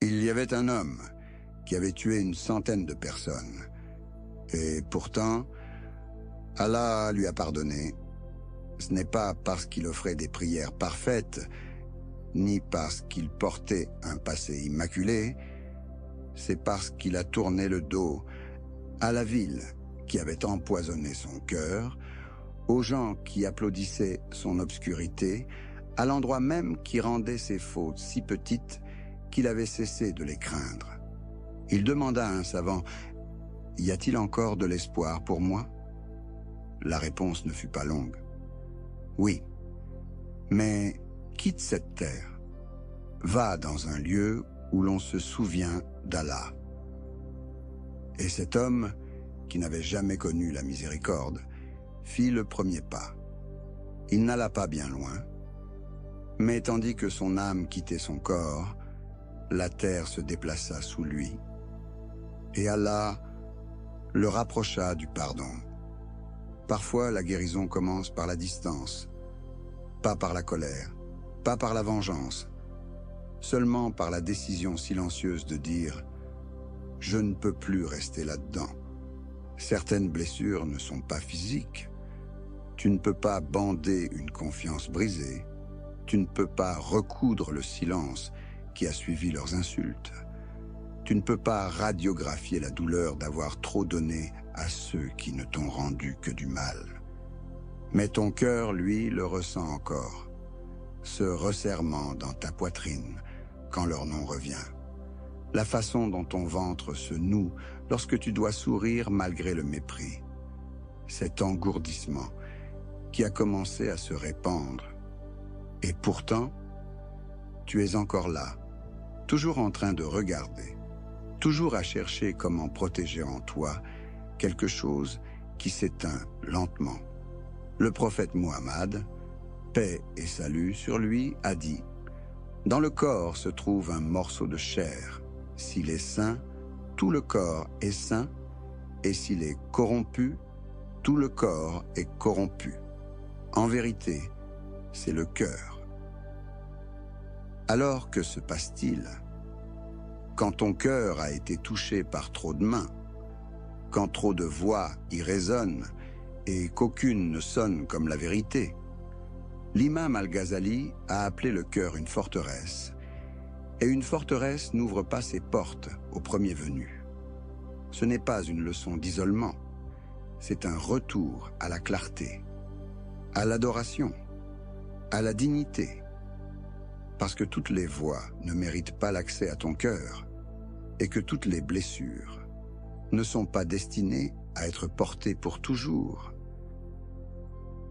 Il y avait un homme qui avait tué une centaine de personnes. Et pourtant, Allah lui a pardonné. Ce n'est pas parce qu'il offrait des prières parfaites, ni parce qu'il portait un passé immaculé, c'est parce qu'il a tourné le dos à la ville qui avait empoisonné son cœur, aux gens qui applaudissaient son obscurité, à l'endroit même qui rendait ses fautes si petites qu'il avait cessé de les craindre. Il demanda à un savant, « Y a-t-il encore de l'espoir pour moi ?» La réponse ne fut pas longue. « Oui, mais quitte cette terre. Va dans un lieu où l'on se souvient d'Allah. » Et cet homme, qui n'avait jamais connu la miséricorde, fit le premier pas. Il n'alla pas bien loin, mais tandis que son âme quittait son corps, la terre se déplaça sous lui, et Allah le rapprocha du pardon. Parfois, la guérison commence par la distance, pas par la colère, pas par la vengeance, seulement par la décision silencieuse de dire « Je ne peux plus rester là-dedans ». Certaines blessures ne sont pas physiques. Tu ne peux pas bander une confiance brisée. Tu ne peux pas recoudre le silence qui a suivi leurs insultes. Tu ne peux pas radiographier la douleur d'avoir trop donné à ceux qui ne t'ont rendu que du mal. Mais ton cœur, lui, le ressent encore, ce resserrement dans ta poitrine quand leur nom revient. La façon dont ton ventre se noue lorsque tu dois sourire malgré le mépris. Cet engourdissement qui a commencé à se répandre. Et pourtant, tu es encore là, toujours en train de regarder, toujours à chercher comment protéger en toi quelque chose qui s'éteint lentement. Le prophète Muhammad, paix et salut sur lui, a dit « Dans le corps se trouve un morceau de chair. S'il est sain, tout le corps est sain, et s'il est corrompu, tout le corps est corrompu. En vérité, c'est le cœur. » Alors que se passe-t-il? Quand ton cœur a été touché par trop de mains, quand trop de voix y résonnent et qu'aucune ne sonne comme la vérité, l'imam Al-Ghazali a appelé le cœur une forteresse. Et une forteresse n'ouvre pas ses portes au premier venu. Ce n'est pas une leçon d'isolement, c'est un retour à la clarté, à l'adoration, à la dignité. Parce que toutes les voix ne méritent pas l'accès à ton cœur et que toutes les blessures ne sont pas destinées à être portées pour toujours.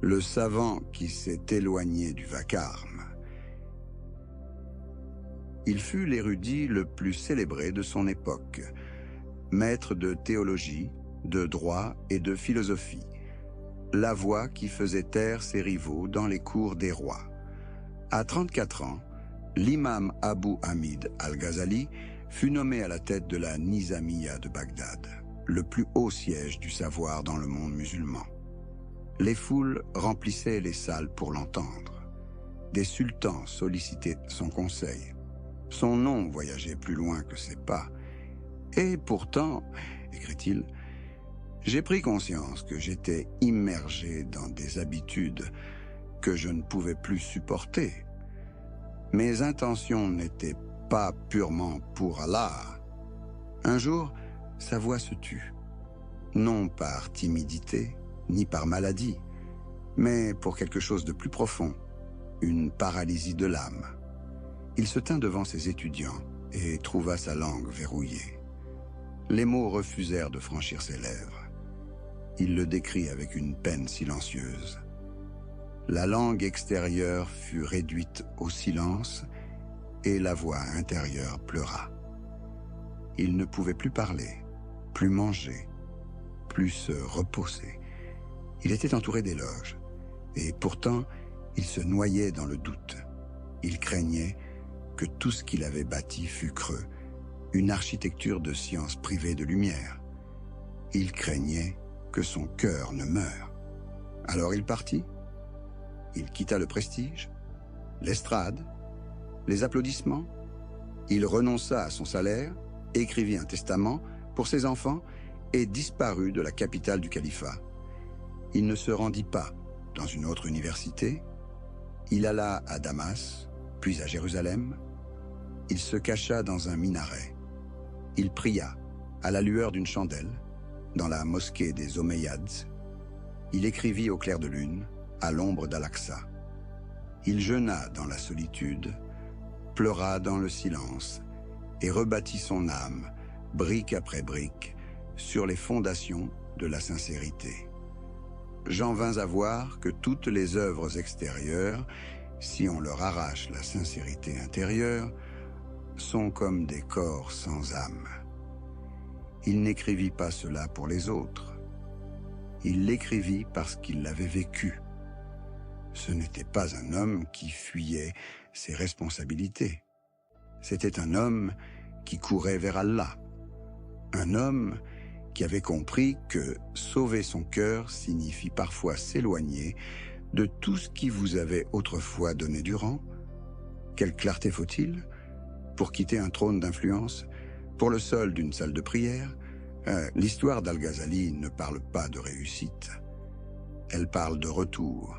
Le savant qui s'est éloigné du vacarme, il fut l'érudit le plus célébré de son époque, maître de théologie, de droit et de philosophie, la voix qui faisait taire ses rivaux dans les cours des rois. À 34 ans, l'imam Abu Hamid al-Ghazali fut nommé à la tête de la Nizamiya de Bagdad, le plus haut siège du savoir dans le monde musulman. Les foules remplissaient les salles pour l'entendre. Des sultans sollicitaient son conseil. Son nom voyageait plus loin que ses pas. Et pourtant, écrit-il, j'ai pris conscience que j'étais immergé dans des habitudes que je ne pouvais plus supporter. Mes intentions n'étaient pas purement pour Allah. Un jour, sa voix se tut, non par timidité, ni par maladie, mais pour quelque chose de plus profond, une paralysie de l'âme. Il se tint devant ses étudiants et trouva sa langue verrouillée. Les mots refusèrent de franchir ses lèvres. Il le décrit avec une peine silencieuse. La langue extérieure fut réduite au silence et la voix intérieure pleura. Il ne pouvait plus parler, plus manger, plus se reposer. Il était entouré d'éloges et pourtant il se noyait dans le doute. Il craignait que tout ce qu'il avait bâti fût creux, une architecture de science privée de lumière. Il craignait que son cœur ne meure. Alors il partit. Il quitta le prestige, l'estrade, les applaudissements, Il renonça à son salaire, écrivit un testament pour ses enfants et disparut de la capitale du califat. Il ne se rendit pas dans une autre université. Il alla à Damas, puis à Jérusalem. Il se cacha dans un minaret. Il pria, à la lueur d'une chandelle, dans la mosquée des Omeyyades. Il écrivit au clair de lune, à l'ombre d'Al-Aqsa. Il jeûna dans la solitude, pleura dans le silence et rebâtit son âme, brique après brique, sur les fondations de la sincérité. J'en vins à voir que toutes les œuvres extérieures, si on leur arrache la sincérité intérieure, sont comme des corps sans âme. Il n'écrivit pas cela pour les autres. Il l'écrivit parce qu'il l'avait vécu. Ce n'était pas un homme qui fuyait ses responsabilités. C'était un homme qui courait vers Allah. Un homme qui avait compris que sauver son cœur signifie parfois s'éloigner de tout ce qui vous avait autrefois donné du rang. Quelle clarté faut-il pour quitter un trône d'influence, pour le sol d'une salle de prière? L'histoire d'Al-Ghazali ne parle pas de réussite. Elle parle de retour.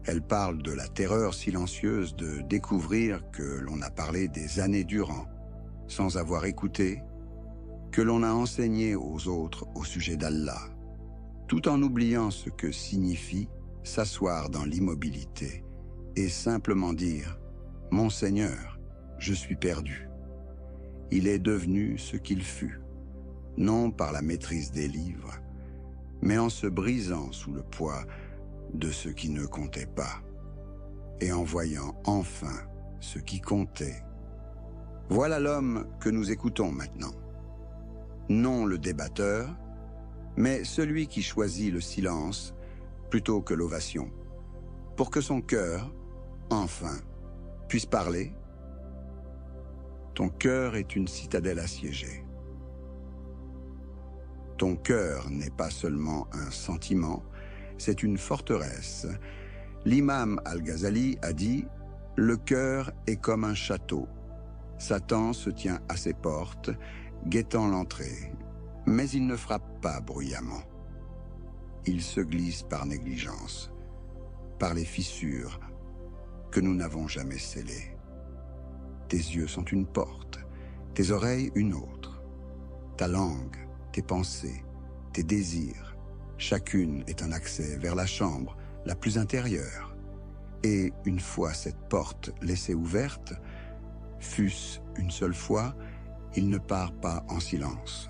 Elle parle de la terreur silencieuse de découvrir que l'on a parlé des années durant, sans avoir écouté, que l'on a enseigné aux autres au sujet d'Allah, tout en oubliant ce que signifie s'asseoir dans l'immobilité et simplement dire « Mon Seigneur, je suis perdu ». Il est devenu ce qu'il fut, non par la maîtrise des livres, mais en se brisant sous le poids de ce qui ne comptait pas, et en voyant enfin ce qui comptait. Voilà l'homme que nous écoutons maintenant. Non le débatteur, mais celui qui choisit le silence plutôt que l'ovation, pour que son cœur, enfin, puisse parler. Ton cœur est une citadelle assiégée. Ton cœur n'est pas seulement un sentiment, c'est une forteresse. L'imam Al-Ghazali a dit « Le cœur est comme un château. Satan se tient à ses portes, guettant l'entrée, mais il ne frappe pas bruyamment. Il se glisse par négligence, par les fissures que nous n'avons jamais scellées. Tes yeux sont une porte, tes oreilles une autre. Ta langue, tes pensées, tes désirs, chacune est un accès vers la chambre la plus intérieure. Et une fois cette porte laissée ouverte, fût-ce une seule fois, il ne part pas en silence.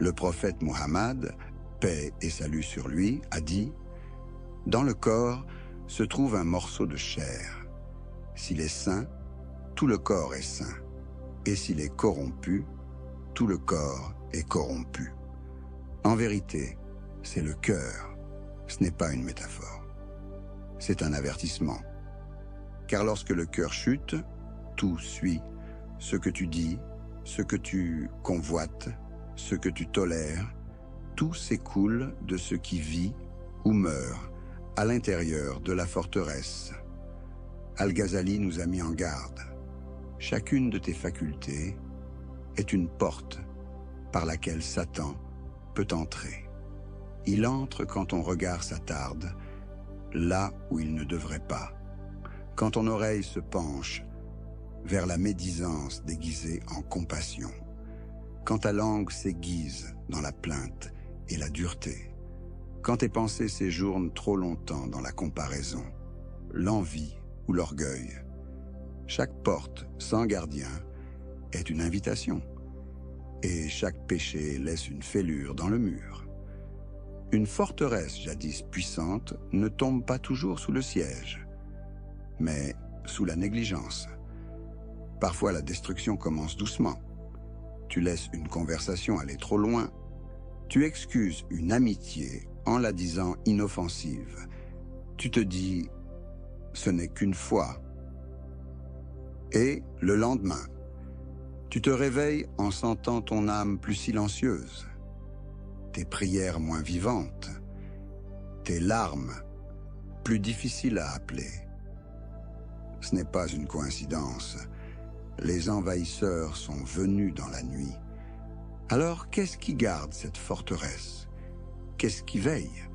Le prophète Muhammad, paix et salut sur lui, a dit « Dans le corps se trouve un morceau de chair. S'il est sain, tout le corps est sain. Et s'il est corrompu, tout le corps est corrompu. » En vérité, c'est le cœur, ce n'est pas une métaphore. C'est un avertissement. Car lorsque le cœur chute, tout suit. Ce que tu dis, ce que tu convoites, ce que tu tolères, tout s'écoule de ce qui vit ou meurt à l'intérieur de la forteresse. Al-Ghazali nous a mis en garde. Chacune de tes facultés est une porte par laquelle Satan peut entrer. Il entre quand ton regard s'attarde, là où il ne devrait pas, quand ton oreille se penche vers la médisance déguisée en compassion, quand ta langue s'aiguise dans la plainte et la dureté, quand tes pensées séjournent trop longtemps dans la comparaison, l'envie ou l'orgueil. Chaque porte sans gardien est une invitation, et chaque péché laisse une fêlure dans le mur. Une forteresse jadis puissante ne tombe pas toujours sous le siège, mais sous la négligence. Parfois la destruction commence doucement. Tu laisses une conversation aller trop loin. Tu excuses une amitié en la disant inoffensive. Tu te dis « ce n'est qu'une fois ». Et le lendemain, tu te réveilles en sentant ton âme plus silencieuse, tes prières moins vivantes, tes larmes plus difficiles à appeler. Ce n'est pas une coïncidence. Les envahisseurs sont venus dans la nuit. Alors qu'est-ce qui garde cette forteresse? Qu'est-ce qui veille?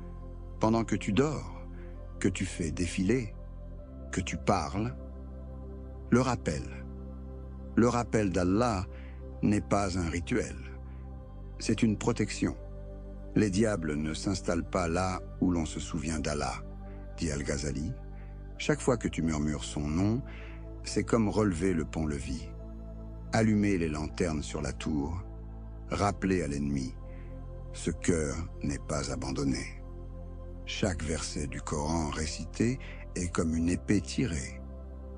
Pendant que tu dors, que tu fais défiler, que tu parles? Le rappel d'Allah n'est pas un rituel. C'est une protection. Les diables ne s'installent pas là où l'on se souvient d'Allah, dit Al-Ghazali. Chaque fois que tu murmures son nom, c'est comme relever le pont-levis, allumer les lanternes sur la tour, rappeler à l'ennemi, ce cœur n'est pas abandonné. Chaque verset du Coran récité est comme une épée tirée.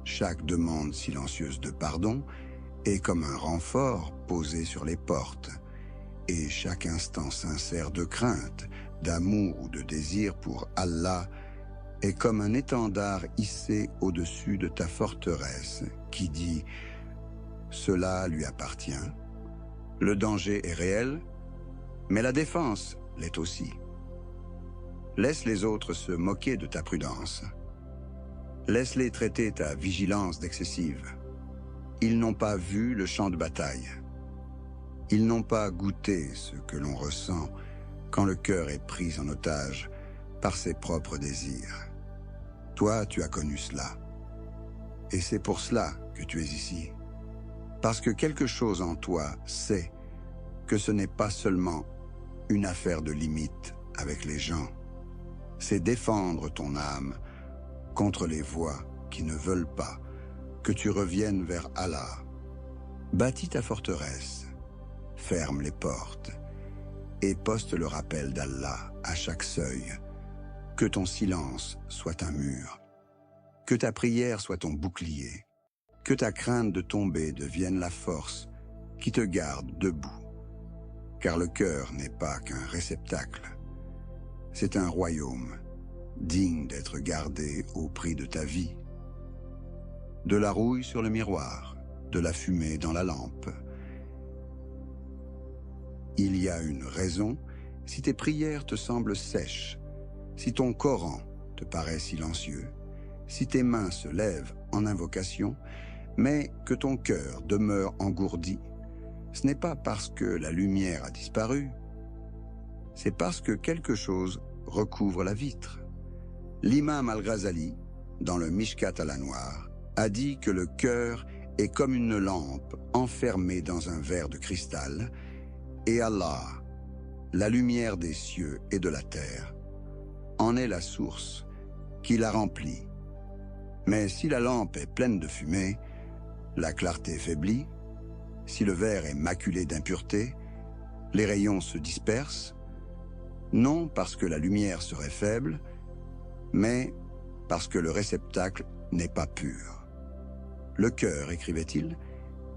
Chaque demande silencieuse de pardon est comme un renfort posé sur les portes. Et chaque instant sincère de crainte, d'amour ou de désir pour Allah est comme un étendard hissé au-dessus de ta forteresse qui dit « Cela lui appartient ». Le danger est réel, mais la défense l'est aussi. Laisse les autres se moquer de ta prudence. Laisse-les traiter ta vigilance d'excessive. Ils n'ont pas vu le champ de bataille. Ils n'ont pas goûté ce que l'on ressent quand le cœur est pris en otage par ses propres désirs. Toi, tu as connu cela. Et c'est pour cela que tu es ici. Parce que quelque chose en toi sait que ce n'est pas seulement une affaire de limite avec les gens. C'est défendre ton âme contre les voix qui ne veulent pas que tu reviennes vers Allah. Bâtis ta forteresse, ferme les portes et poste le rappel d'Allah à chaque seuil. Que ton silence soit un mur, que ta prière soit ton bouclier, que ta crainte de tomber devienne la force qui te garde debout. Car le cœur n'est pas qu'un réceptacle, c'est un royaume digne d'être gardé au prix de ta vie. De la rouille sur le miroir, de la fumée dans la lampe. Il y a une raison si tes prières te semblent sèches, si ton Coran te paraît silencieux, si tes mains se lèvent en invocation, mais que ton cœur demeure engourdi. Ce n'est pas parce que la lumière a disparu, c'est parce que quelque chose recouvre la vitre. L'imam Al-Ghazali, dans le Mishkat al-Anwar, a dit que le cœur est comme une lampe enfermée dans un verre de cristal, et Allah, la lumière des cieux et de la terre, en est la source qui la remplit. Mais si la lampe est pleine de fumée, la clarté faiblit. Si le verre est maculé d'impureté, les rayons se dispersent, non parce que la lumière serait faible, mais parce que le réceptacle n'est pas pur. Le cœur, écrivait-il,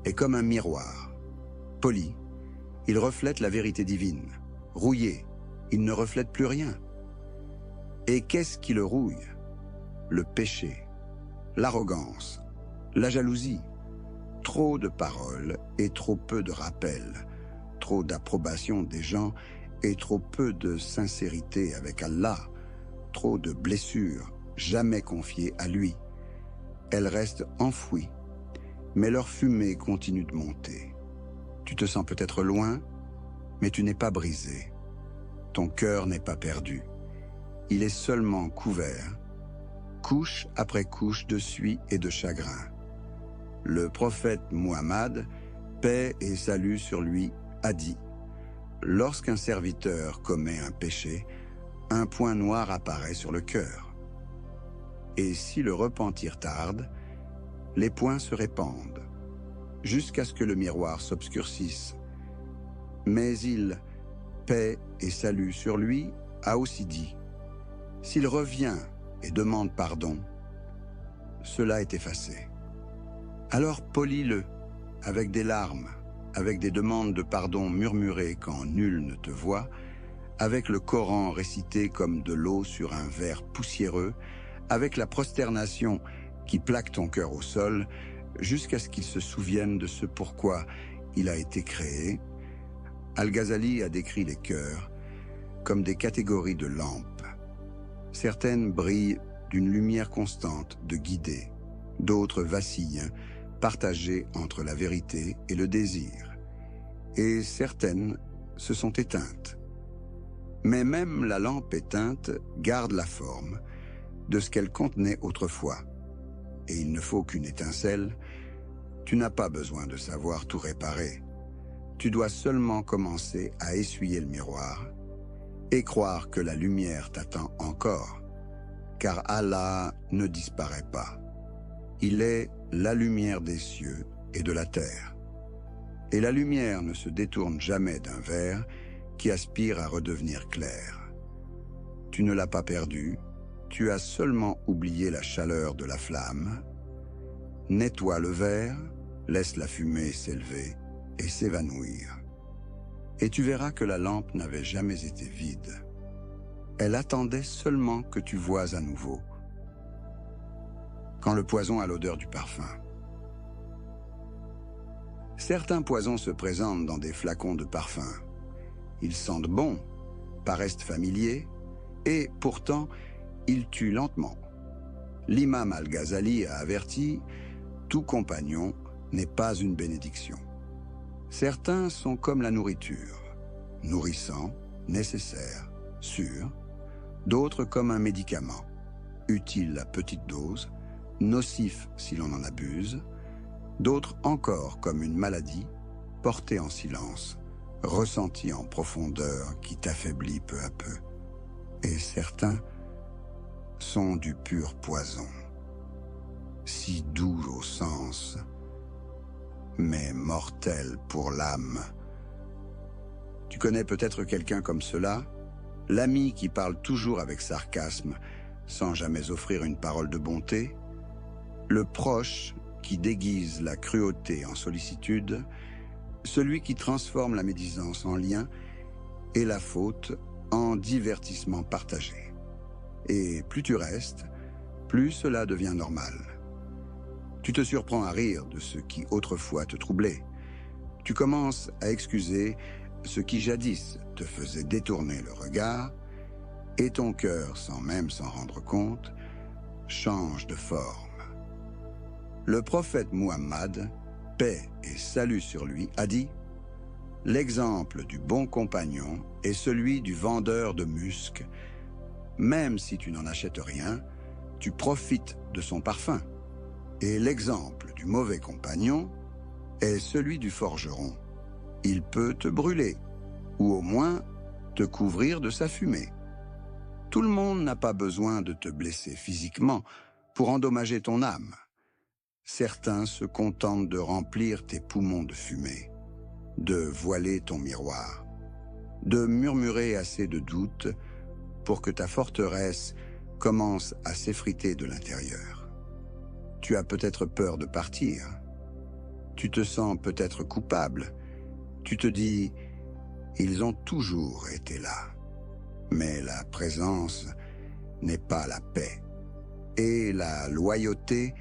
est comme un miroir. Poli, il reflète la vérité divine. Rouillé, il ne reflète plus rien. Et qu'est-ce qui le rouille? Le péché, l'arrogance, la jalousie. Trop de paroles et trop peu de rappels, trop d'approbation des gens et trop peu de sincérité avec Allah, trop de blessures jamais confiées à lui. Elles restent enfouies, mais leur fumée continue de monter. Tu te sens peut-être loin, mais tu n'es pas brisé. Ton cœur n'est pas perdu. Il est seulement couvert, couche après couche de suie et de chagrin. Le prophète Muhammad, paix et salut sur lui, a dit « Lorsqu'un serviteur commet un péché, un point noir apparaît sur le cœur. Et si le repentir tarde, les points se répandent, jusqu'à ce que le miroir s'obscurcisse. Mais il, paix et salut sur lui, a aussi dit « S'il revient et demande pardon, cela est effacé. Alors polis-le, avec des larmes, avec des demandes de pardon murmurées quand nul ne te voit, avec le Coran récité comme de l'eau sur un verre poussiéreux, avec la prosternation qui plaque ton cœur au sol, jusqu'à ce qu'il se souvienne de ce pourquoi il a été créé. » Al-Ghazali a décrit les cœurs comme des catégories de lampes. Certaines brillent d'une lumière constante de guider, d'autres vacillent partagées entre la vérité et le désir, et certaines se sont éteintes. Mais même la lampe éteinte garde la forme de ce qu'elle contenait autrefois. Et il ne faut qu'une étincelle. Tu n'as pas besoin de savoir tout réparer. Tu dois seulement commencer à essuyer le miroir et croire que la lumière t'attend encore, car Allah ne disparaît pas. Il est la lumière des cieux et de la terre. Et la lumière ne se détourne jamais d'un verre qui aspire à redevenir clair. Tu ne l'as pas perdue, tu as seulement oublié la chaleur de la flamme. Nettoie le verre, laisse la fumée s'élever et s'évanouir. Et tu verras que la lampe n'avait jamais été vide. Elle attendait seulement que tu voies à nouveau. Quand le poison a l'odeur du parfum. Certains poisons se présentent dans des flacons de parfum. Ils sentent bon, paraissent familiers, et pourtant, ils tuent lentement. L'imam Al-Ghazali a averti, tout compagnon n'est pas une bénédiction. Certains sont comme la nourriture, nourrissant, nécessaire, sûr. D'autres comme un médicament, utile à petite dose, nocif si l'on en abuse. D'autres encore comme une maladie, portée en silence, ressentie en profondeur qui t'affaiblit peu à peu. Et certains sont du pur poison, si doux au sens, mais mortel pour l'âme. Tu connais peut-être quelqu'un comme cela, l'ami qui parle toujours avec sarcasme, sans jamais offrir une parole de bonté, le proche qui déguise la cruauté en sollicitude, celui qui transforme la médisance en lien et la faute en divertissement partagé. Et plus tu restes, plus cela devient normal. Tu te surprends à rire de ce qui autrefois te troublait. Tu commences à excuser ce qui jadis te faisait détourner le regard, et ton cœur, sans même s'en rendre compte, change de forme. Le prophète Muhammad, paix et salut sur lui, a dit « L'exemple du bon compagnon est celui du vendeur de musc. Même si tu n'en achètes rien, tu profites de son parfum. Et l'exemple du mauvais compagnon est celui du forgeron. Il peut te brûler, ou au moins te couvrir de sa fumée. Tout le monde n'a pas besoin de te blesser physiquement pour endommager ton âme. Certains se contentent de remplir tes poumons de fumée, de voiler ton miroir, de murmurer assez de doutes pour que ta forteresse commence à s'effriter de l'intérieur. Tu as peut-être peur de partir. Tu te sens peut-être coupable. Tu te dis, ils ont toujours été là. Mais la présence n'est pas la paix. Et la loyauté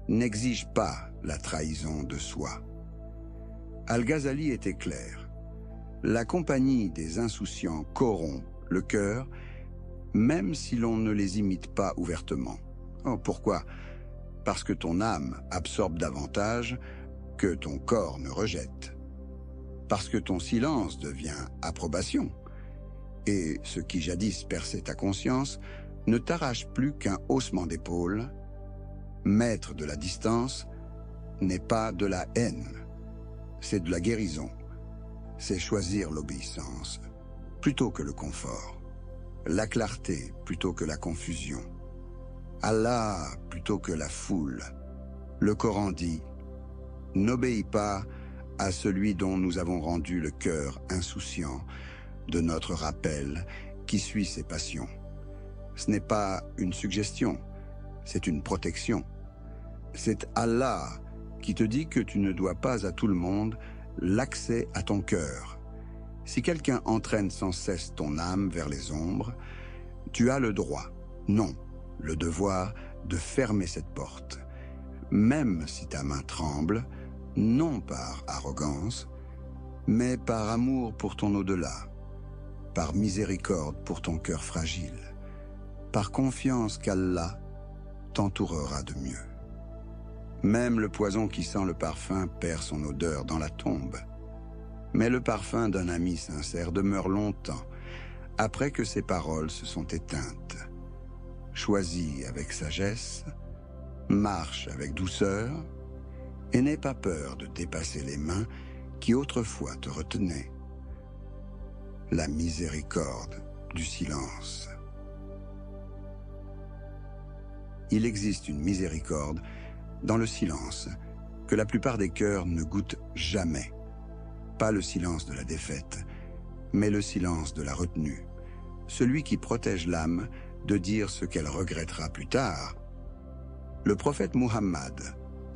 n'exige pas la trahison de soi. Al-Ghazali était clair. La compagnie des insouciants corrompt le cœur, même si l'on ne les imite pas ouvertement. Oh, pourquoi? Parce que ton âme absorbe davantage que ton corps ne rejette. Parce que ton silence devient approbation. Et ce qui jadis perçait ta conscience ne t'arrache plus qu'un haussement d'épaule. Maître de la distance n'est pas de la haine, c'est de la guérison. C'est choisir l'obéissance plutôt que le confort, la clarté plutôt que la confusion, Allah plutôt que la foule. Le Coran dit « N'obéis pas à celui dont nous avons rendu le cœur insouciant de notre rappel qui suit ses passions. » Ce n'est pas une suggestion, c'est une protection. C'est Allah qui te dit que tu ne dois pas à tout le monde l'accès à ton cœur. Si quelqu'un entraîne sans cesse ton âme vers les ombres, tu as le droit, non, le devoir de fermer cette porte. Même si ta main tremble, non par arrogance, mais par amour pour ton au-delà, par miséricorde pour ton cœur fragile, par confiance qu'Allah t'entourera de mieux. Même le poison qui sent le parfum perd son odeur dans la tombe. Mais le parfum d'un ami sincère demeure longtemps, après que ses paroles se sont éteintes. Choisis avec sagesse, marche avec douceur, et n'aie pas peur de dépasser les mains qui autrefois te retenaient. La miséricorde du silence. Il existe une miséricorde dans le silence que la plupart des cœurs ne goûtent jamais. Pas le silence de la défaite, mais le silence de la retenue. Celui qui protège l'âme de dire ce qu'elle regrettera plus tard. Le prophète Muhammad,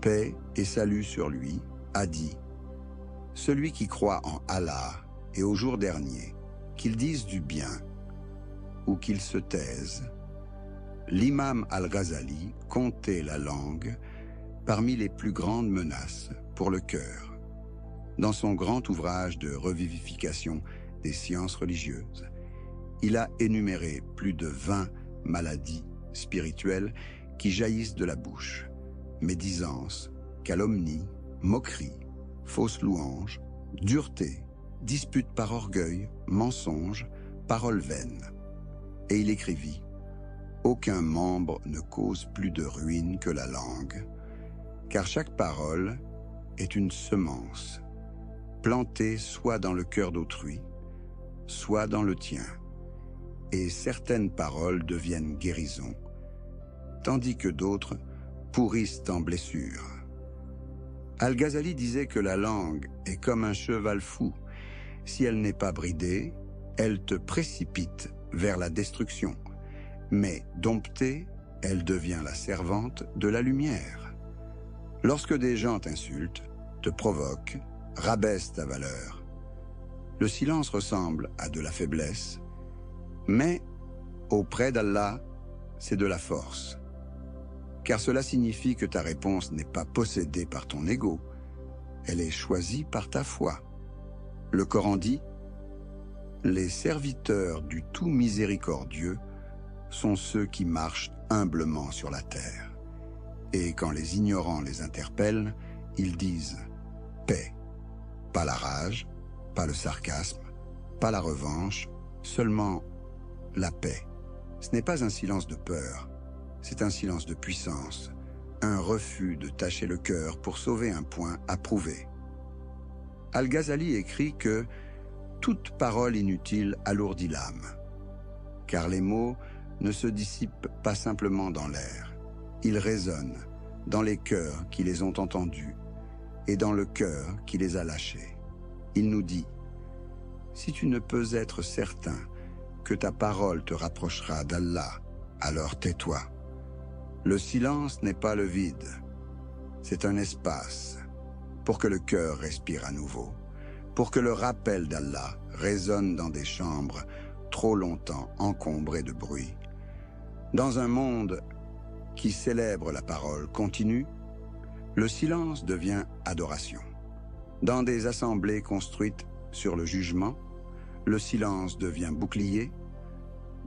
paix et salut sur lui, a dit « Celui qui croit en Allah et au jour dernier, qu'il dise du bien ou qu'il se taise. » L'imam Al-Ghazali comptait la langue parmi les plus grandes menaces pour le cœur. Dans son grand ouvrage de revivification des sciences religieuses, il a énuméré plus de 20 maladies spirituelles qui jaillissent de la bouche: médisance, calomnie, moquerie, fausse louange, dureté, dispute par orgueil, mensonge, paroles vaines. Et il écrivit « Aucun membre ne cause plus de ruine que la langue, car chaque parole est une semence, plantée soit dans le cœur d'autrui, soit dans le tien. Et certaines paroles deviennent guérison, tandis que d'autres pourrissent en blessure. » Al-Ghazali disait que la langue est comme un cheval fou. Si elle n'est pas bridée, elle te précipite vers la destruction. Mais domptée, elle devient la servante de la lumière. Lorsque des gens t'insultent, te provoquent, rabaissent ta valeur, le silence ressemble à de la faiblesse, mais auprès d'Allah, c'est de la force. Car cela signifie que ta réponse n'est pas possédée par ton ego, elle est choisie par ta foi. Le Coran dit « Les serviteurs du tout miséricordieux sont ceux qui marchent humblement sur la terre. Et quand les ignorants les interpellent, ils disent « paix ». Pas la rage, pas le sarcasme, pas la revanche, seulement la paix. Ce n'est pas un silence de peur, c'est un silence de puissance, un refus de tâcher le cœur pour sauver un point à prouver. Al-Ghazali écrit que toute parole inutile alourdit l'âme, car les mots ne se dissipent pas simplement dans l'air. Ils résonnent dans les cœurs qui les ont entendus et dans le cœur qui les a lâchés. Il nous dit « Si tu ne peux être certain que ta parole te rapprochera d'Allah, alors tais-toi. Le silence n'est pas le vide, c'est un espace pour que le cœur respire à nouveau, pour que le rappel d'Allah résonne dans des chambres trop longtemps encombrées de bruit. Dans un monde qui célèbre la parole continue, le silence devient adoration. Dans des assemblées construites sur le jugement, le silence devient bouclier.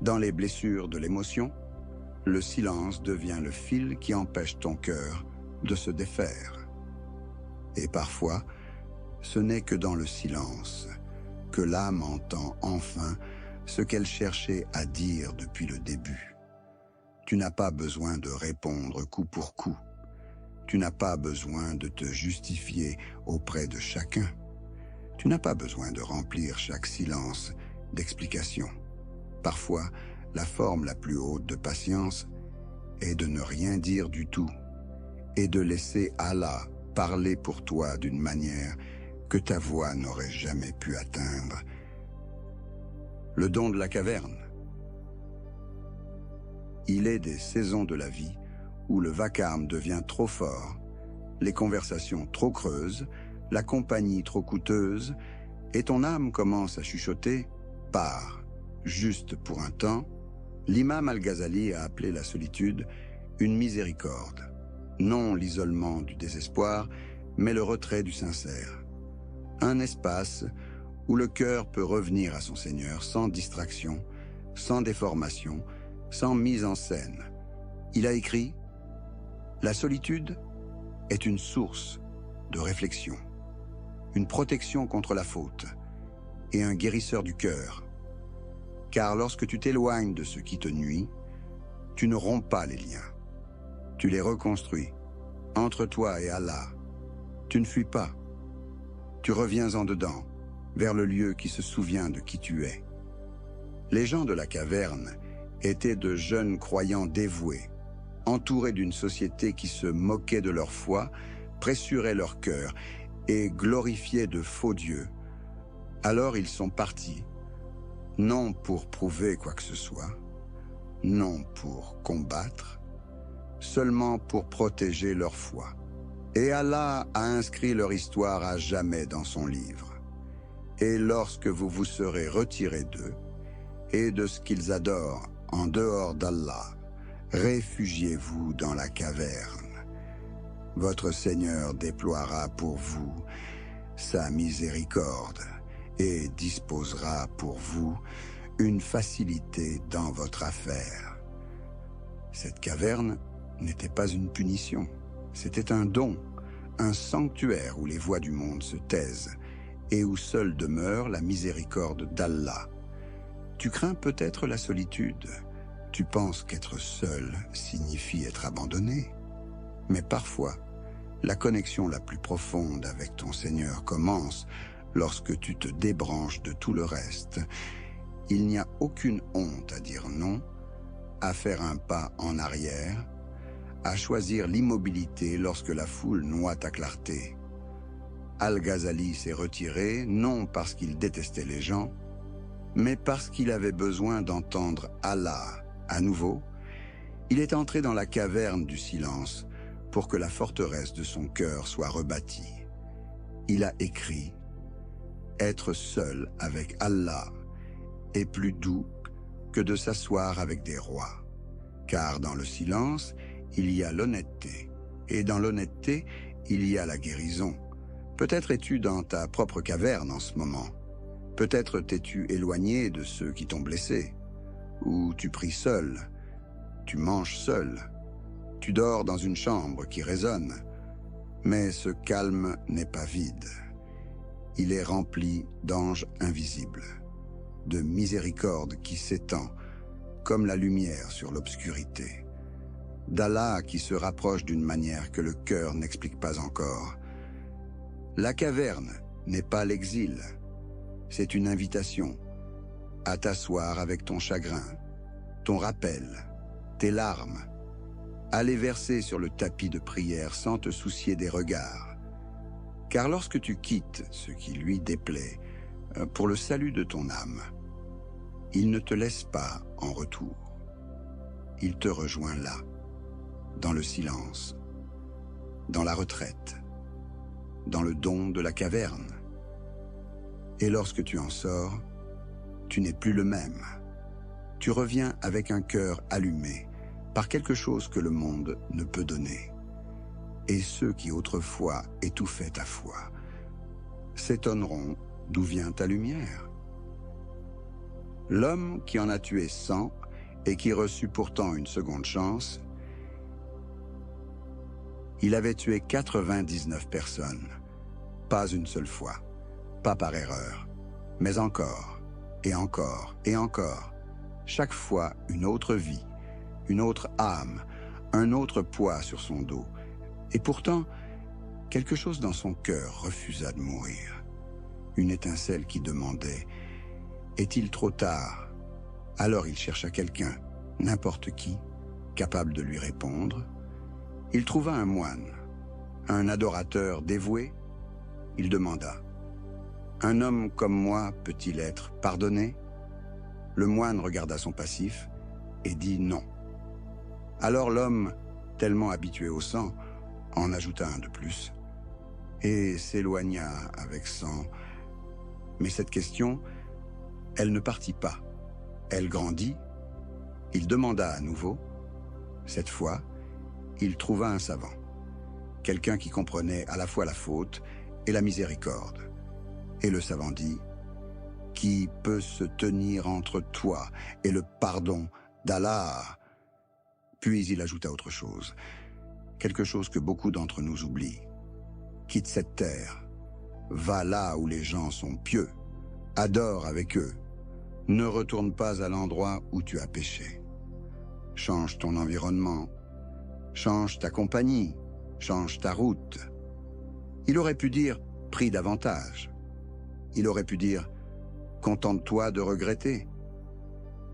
Dans les blessures de l'émotion, le silence devient le fil qui empêche ton cœur de se défaire. Et parfois, ce n'est que dans le silence que l'âme entend enfin ce qu'elle cherchait à dire depuis le début. Tu n'as pas besoin de répondre coup pour coup. Tu n'as pas besoin de te justifier auprès de chacun. Tu n'as pas besoin de remplir chaque silence d'explications. Parfois, la forme la plus haute de patience est de ne rien dire du tout et de laisser Allah parler pour toi d'une manière que ta voix n'aurait jamais pu atteindre. Le don de la caverne. Il est des saisons de la vie où le vacarme devient trop fort, les conversations trop creuses, la compagnie trop coûteuse, et ton âme commence à chuchoter « pars ». Juste pour un temps, l'imam Al-Ghazali a appelé la solitude une miséricorde, non l'isolement du désespoir, mais le retrait du sincère. Un espace où le cœur peut revenir à son Seigneur sans distraction, sans déformation, sans mise en scène. Il a écrit « La solitude, est une source de réflexion, une protection contre la faute et un guérisseur du cœur. Car lorsque tu t'éloignes de ce qui te nuit, tu ne romps pas les liens. Tu les reconstruis entre toi et Allah. Tu ne fuis pas. Tu reviens en dedans, vers le lieu qui se souvient de qui tu es. Les gens de la caverne étaient de jeunes croyants dévoués, entourés d'une société qui se moquait de leur foi, pressurait leur cœur et glorifiait de faux dieux. Alors ils sont partis, non pour prouver quoi que ce soit, non pour combattre, seulement pour protéger leur foi. Et Allah a inscrit leur histoire à jamais dans son livre. Et lorsque vous vous serez retirés d'eux et de ce qu'ils adorent en dehors d'Allah, réfugiez-vous dans la caverne. Votre Seigneur déploiera pour vous sa miséricorde et disposera pour vous une facilité dans votre affaire. Cette caverne n'était pas une punition, c'était un don, un sanctuaire où les voix du monde se taisent et où seule demeure la miséricorde d'Allah. Tu crains peut-être la solitude, tu penses qu'être seul signifie être abandonné, mais parfois, la connexion la plus profonde avec ton Seigneur commence lorsque tu te débranches de tout le reste. Il n'y a aucune honte à dire non, à faire un pas en arrière, à choisir l'immobilité lorsque la foule noie ta clarté. Al-Ghazali s'est retiré non parce qu'il détestait les gens, mais parce qu'il avait besoin d'entendre Allah à nouveau. Il est entré dans la caverne du silence pour que la forteresse de son cœur soit rebâtie. Il a écrit « Être seul avec Allah est plus doux que de s'asseoir avec des rois, car dans le silence, il y a l'honnêteté, et dans l'honnêteté, il y a la guérison. Peut-être es-tu dans ta propre caverne en ce moment. Peut-être t'es-tu éloigné de ceux qui t'ont blessé, ou tu pries seul, tu manges seul, tu dors dans une chambre qui résonne, mais ce calme n'est pas vide. Il est rempli d'anges invisibles, de miséricorde qui s'étend comme la lumière sur l'obscurité, d'Allah qui se rapproche d'une manière que le cœur n'explique pas encore. La caverne n'est pas l'exil, c'est une invitation à t'asseoir avec ton chagrin, ton rappel, tes larmes, à les verser sur le tapis de prière sans te soucier des regards. Car lorsque tu quittes ce qui lui déplaît pour le salut de ton âme, il ne te laisse pas en retour. Il te rejoint là, dans le silence, dans la retraite, dans le don de la caverne. Et lorsque tu en sors, tu n'es plus le même. Tu reviens avec un cœur allumé par quelque chose que le monde ne peut donner. Et ceux qui autrefois étouffaient ta foi s'étonneront d'où vient ta lumière. L'homme qui en a tué 100 et qui reçut pourtant une seconde chance, il avait tué 99 personnes, pas une seule fois, pas par erreur, mais encore, et encore, et encore, chaque fois une autre vie, une autre âme, un autre poids sur son dos. Et pourtant, quelque chose dans son cœur refusa de mourir. Une étincelle qui demandait « Est-il trop tard ?» Alors il chercha quelqu'un, n'importe qui, capable de lui répondre. Il trouva un moine, un adorateur dévoué. Il demanda « Un homme comme moi peut-il être pardonné ?» Le moine regarda son passif et dit non. Alors l'homme, tellement habitué au sang, en ajouta un de plus et s'éloigna avec 100. Mais cette question, elle ne partit pas. Elle grandit. Il demanda à nouveau. Cette fois, il trouva un savant, quelqu'un qui comprenait à la fois la faute et la miséricorde. Et le savant dit « Qui peut se tenir entre toi et le pardon d'Allah ?» Puis il ajouta autre chose. quelque chose que beaucoup d'entre nous oublient. Quitte cette terre, va là où les gens sont pieux, adore avec eux, ne retourne pas à l'endroit où tu as péché. Change ton environnement, change ta compagnie, change ta route. Il aurait pu dire « prie davantage ». Il aurait pu dire « contente-toi de regretter ».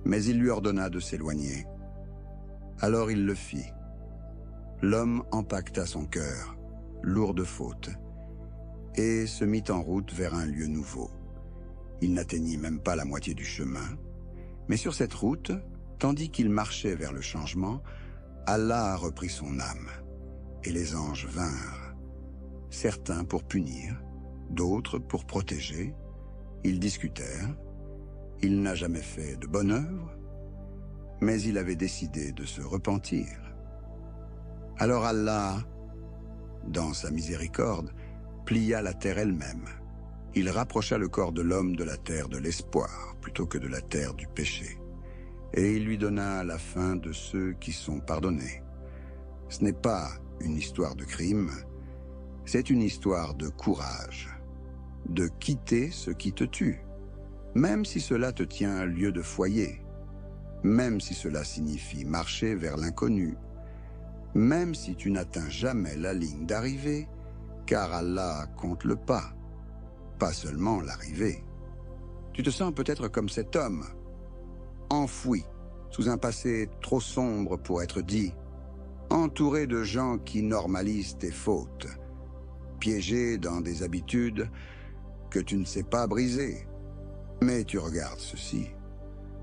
Mais il lui ordonna de s'éloigner. Alors il le fit. L'homme empaqueta son cœur, lourd de fautes, et se mit en route vers un lieu nouveau. Il n'atteignit même pas la moitié du chemin, mais sur cette route, tandis qu'il marchait vers le changement, Allah reprit son âme, et les anges vinrent, certains pour punir, d'autres pour protéger. Ils discutèrent. Il n'a jamais fait de bonne œuvre, mais il avait décidé de se repentir. Alors Allah, dans sa miséricorde, plia la terre elle-même. Il rapprocha le corps de l'homme de la terre de l'espoir, plutôt que de la terre du péché. Et il lui donna la fin de ceux qui sont pardonnés. Ce n'est pas une histoire de crime, c'est une histoire de courage, de quitter ce qui te tue, même si cela te tient un lieu de foyer, même si cela signifie marcher vers l'inconnu, même si tu n'atteins jamais la ligne d'arrivée, car Allah compte le pas seulement l'arrivée. Tu te sens peut-être comme cet homme, enfoui sous un passé trop sombre pour être dit, entouré de gens qui normalisent tes fautes, piégé dans des habitudes que tu ne sais pas briser. Mais tu regardes ceci,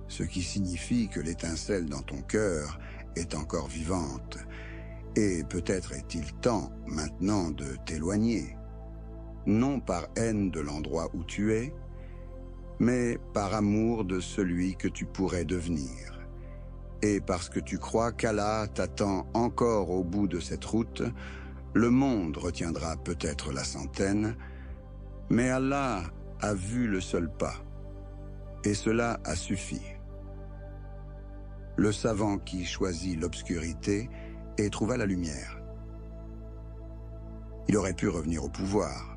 ce qui signifie que l'étincelle dans ton cœur est encore vivante, et peut-être est-il temps maintenant de t'éloigner, non par haine de l'endroit où tu es, mais par amour de celui que tu pourrais devenir. Et parce que tu crois qu'Allah t'attend encore au bout de cette route, le monde retiendra peut-être la centaine, mais Allah a vu le seul pas, et cela a suffi. Le savant qui choisit l'obscurité et trouva la lumière. Il aurait pu revenir au pouvoir.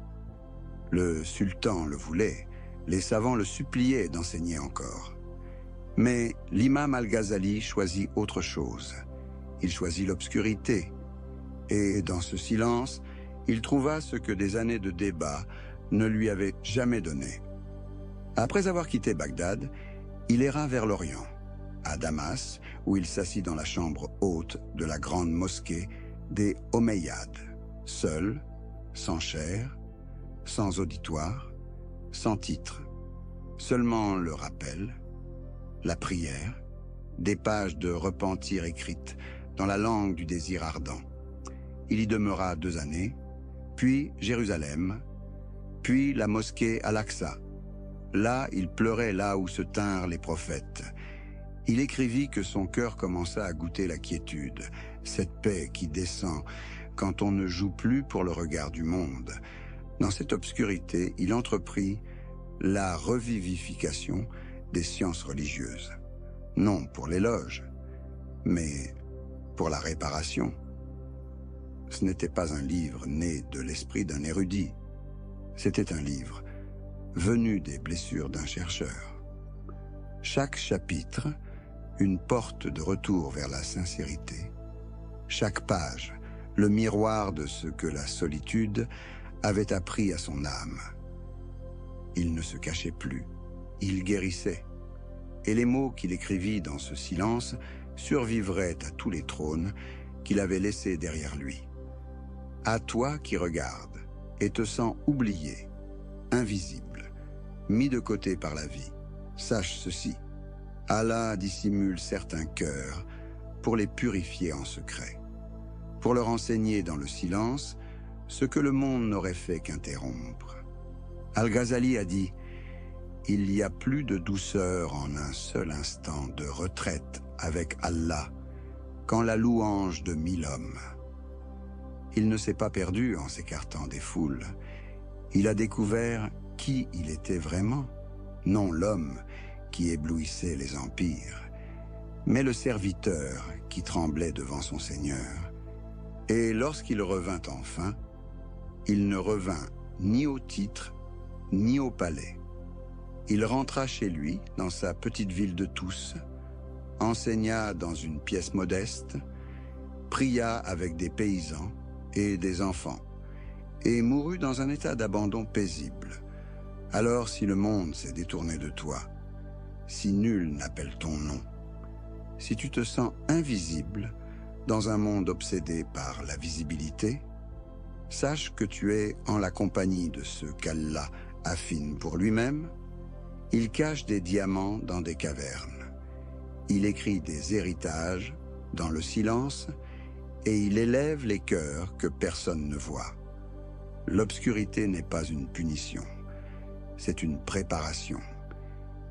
Le sultan le voulait, les savants le suppliaient d'enseigner encore. Mais l'imam al-Ghazali choisit autre chose. Il choisit l'obscurité. Et dans ce silence, il trouva ce que des années de débat ne lui avaient jamais donné. Après avoir quitté Bagdad, il erra vers l'Orient, à Damas, où il s'assit dans la chambre haute de la grande mosquée des Omeyyades, seul, sans chair, sans auditoire, sans titre, seulement le rappel, la prière, des pages de repentir écrites dans la langue du désir ardent. Il y demeura 2 années, puis Jérusalem, puis la mosquée Al-Aqsa. Là, il pleurait là où se tinrent les prophètes. Il écrivit que son cœur commença à goûter la quiétude, cette paix qui descend quand on ne joue plus pour le regard du monde. Dans cette obscurité, il entreprit la revivification des sciences religieuses. Non pour l'éloge, mais pour la réparation. Ce n'était pas un livre né de l'esprit d'un érudit. C'était un livre venu des blessures d'un chercheur. Chaque chapitre, une porte de retour vers la sincérité. Chaque page, le miroir de ce que la solitude avait appris à son âme. Il ne se cachait plus, il guérissait. Et les mots qu'il écrivit dans ce silence survivraient à tous les trônes qu'il avait laissés derrière lui. À toi qui regardes et te sens oublié, invisible, mis de côté par la vie, sache ceci. Allah dissimule certains cœurs pour les purifier en secret, pour leur enseigner dans le silence ce que le monde n'aurait fait qu'interrompre. Al-Ghazali a dit « Il y a plus de douceur en un seul instant de retraite avec Allah qu'en la louange de 1000 hommes. » Il ne s'est pas perdu en s'écartant des foules. Il a découvert qui il était vraiment, non l'homme qui éblouissait les empires, mais le serviteur qui tremblait devant son Seigneur. Et lorsqu'il revint enfin, il ne revint ni au titre, ni au palais. Il rentra chez lui, dans sa petite ville de Tous, enseigna dans une pièce modeste, pria avec des paysans et des enfants, et mourut dans un état d'abandon paisible. Alors si le monde s'est détourné de toi, si nul n'appelle ton nom, si tu te sens invisible dans un monde obsédé par la visibilité, sache que tu es en la compagnie de ceux qu'Allah affine pour lui-même. Il cache des diamants dans des cavernes. Il écrit des héritages dans le silence et il élève les cœurs que personne ne voit. L'obscurité n'est pas une punition, c'est une préparation.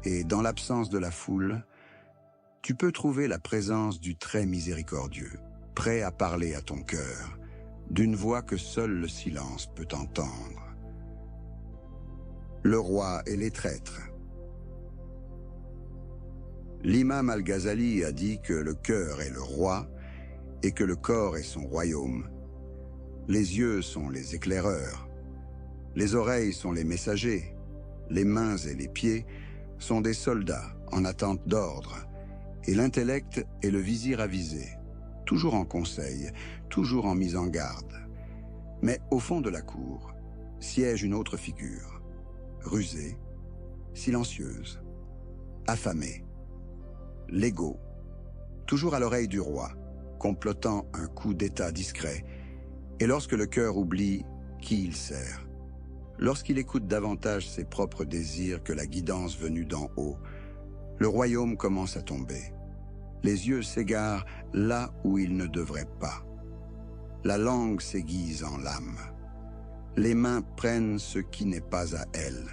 Et dans l'absence de la foule, tu peux trouver la présence du très miséricordieux, prêt à parler à ton cœur, d'une voix que seul le silence peut entendre. Le roi et les traîtres. L'imam al-Ghazali a dit que le cœur est le roi et que le corps est son royaume. Les yeux sont les éclaireurs, les oreilles sont les messagers, les mains et les pieds sont des soldats en attente d'ordre, et l'intellect est le vizir avisé, toujours en conseil, toujours en mise en garde. Mais au fond de la cour siège une autre figure, rusée, silencieuse, affamée. L'ego, toujours à l'oreille du roi, complotant un coup d'état discret, et lorsque le cœur oublie qui il sert, lorsqu'il écoute davantage ses propres désirs que la guidance venue d'en haut, le royaume commence à tomber. Les yeux s'égarent là où ils ne devraient pas. La langue s'aiguise en lame. Les mains prennent ce qui n'est pas à elles,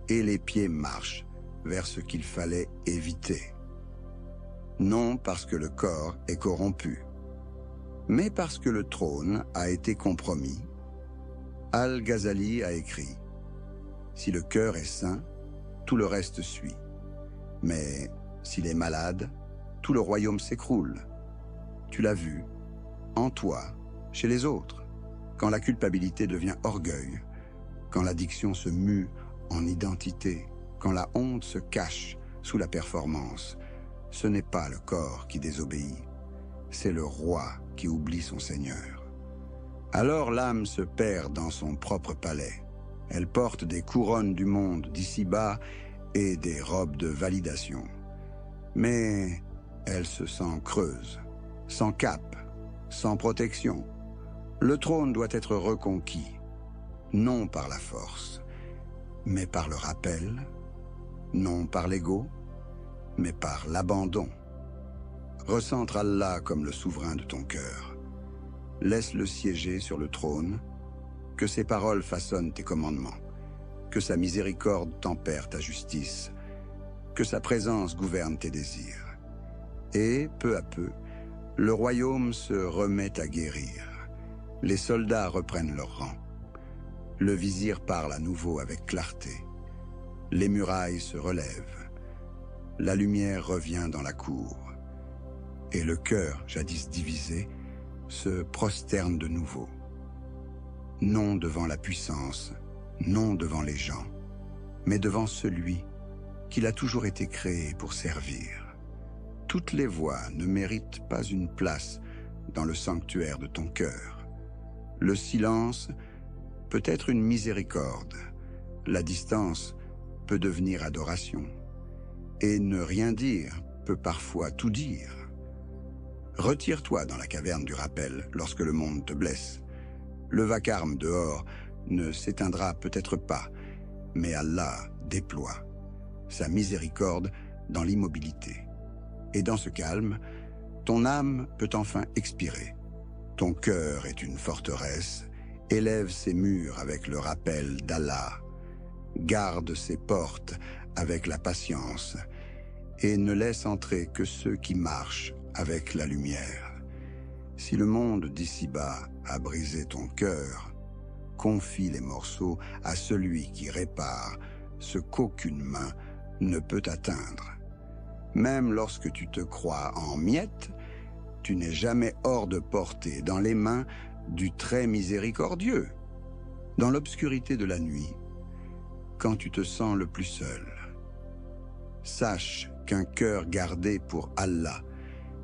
et les pieds marchent vers ce qu'il fallait éviter. Non parce que le corps est corrompu, mais parce que le trône a été compromis. Al-Ghazali a écrit « Si le cœur est sain, tout le reste suit. Mais s'il est malade, tout le royaume s'écroule. Tu l'as vu, en toi, chez les autres, quand la culpabilité devient orgueil, quand l'addiction se mue en identité, quand la honte se cache sous la performance. Ce n'est pas le corps qui désobéit, c'est le roi qui oublie son Seigneur. Alors l'âme se perd dans son propre palais. Elle porte des couronnes du monde d'ici-bas et des robes de validation. Mais elle se sent creuse, sans cap, sans protection. Le trône doit être reconquis, non par la force, mais par le rappel, non par l'ego, mais par l'abandon. Recentre Allah comme le souverain de ton cœur. Laisse-le siéger sur le trône, que ses paroles façonnent tes commandements, que sa miséricorde tempère ta justice, que sa présence gouverne tes désirs. Et, peu à peu, le royaume se remet à guérir. Les soldats reprennent leur rang. Le vizir parle à nouveau avec clarté. Les murailles se relèvent. La lumière revient dans la cour. Et le cœur, jadis divisé, se prosterne de nouveau. Non devant la puissance, non devant les gens, mais devant celui qu'il a toujours été créé pour servir. Toutes les voix ne méritent pas une place dans le sanctuaire de ton cœur. Le silence peut être une miséricorde. La distance peut devenir adoration. Et ne rien dire peut parfois tout dire. Retire-toi dans la caverne du rappel lorsque le monde te blesse. Le vacarme dehors ne s'éteindra peut-être pas, mais Allah déploie sa miséricorde dans l'immobilité. Et dans ce calme, ton âme peut enfin expirer. Ton cœur est une forteresse, élève ses murs avec le rappel d'Allah, garde ses portes avec la patience, et ne laisse entrer que ceux qui marchent avec la lumière. Si le monde d'ici-bas a brisé ton cœur, confie les morceaux à celui qui répare ce qu'aucune main ne peut atteindre. Même lorsque tu te crois en miettes, tu n'es jamais hors de portée dans les mains du très miséricordieux. Dans l'obscurité de la nuit, quand tu te sens le plus seul, sache qu'un cœur gardé pour Allah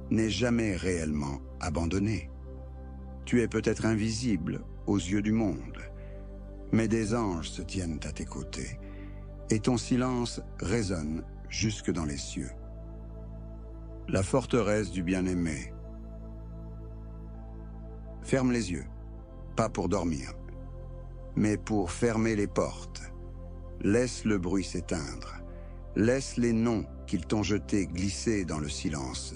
n'est jamais réellement abandonné. Tu es peut-être invisible aux yeux du monde, mais des anges se tiennent à tes côtés et ton silence résonne jusque dans les cieux. La forteresse du bien-aimé. Ferme les yeux, pas pour dormir, mais pour fermer les portes. Laisse le bruit s'éteindre. Laisse les noms qu'ils t'ont jetés glisser dans le silence.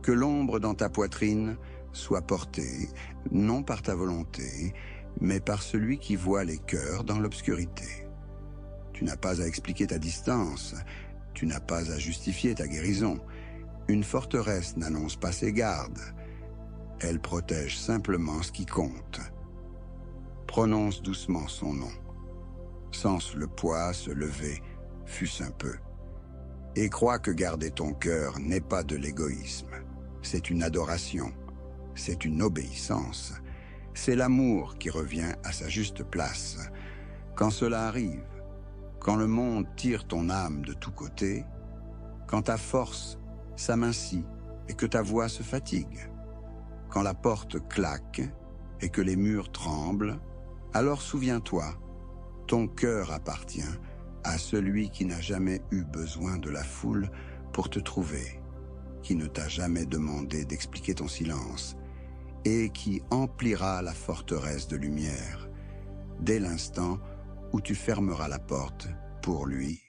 Que l'ombre dans ta poitrine soit portée, non par ta volonté, mais par celui qui voit les cœurs dans l'obscurité. Tu n'as pas à expliquer ta distance, tu n'as pas à justifier ta guérison. Une forteresse n'annonce pas ses gardes, elle protège simplement ce qui compte. Prononce doucement son nom. Sens le poids se lever, fût-ce un peu. Et crois que garder ton cœur n'est pas de l'égoïsme. C'est une adoration, c'est une obéissance. C'est l'amour qui revient à sa juste place. Quand cela arrive, quand le monde tire ton âme de tous côtés, quand ta force s'amincit et que ta voix se fatigue, quand la porte claque et que les murs tremblent, alors souviens-toi, ton cœur appartient à celui qui n'a jamais eu besoin de la foule pour te trouver, qui ne t'a jamais demandé d'expliquer ton silence et qui emplira la forteresse de lumière dès l'instant où tu fermeras la porte pour lui